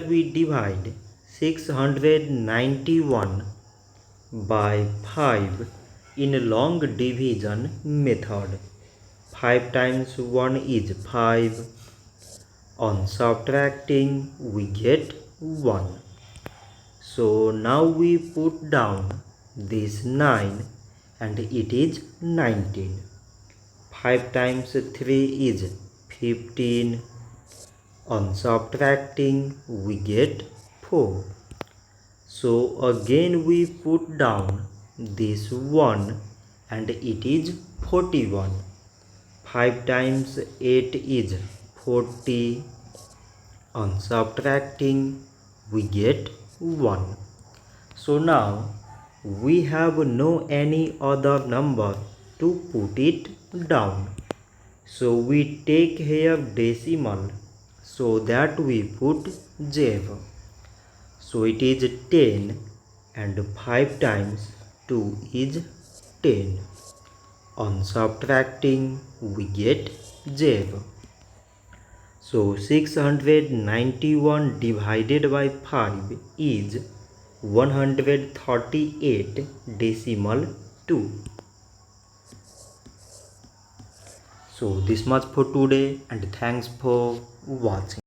we divide 691 by 5 in long division method. 5 times 1 is 5. On subtracting we get 1. So now we put down this 9 and it is 19. 5 times 3 is 15. On subtracting we get 4. So again we put down this 1 and it is 41. 5 times 8 is 40. On subtracting we get 1. So now we have no any other number to put it down. So we take here decimal so that we put 0. So it is 10 and 5 times 2 is 10. On subtracting we get 0. So 691 divided by 5 is 138 decimal 2. So this much for today and thanks for watching.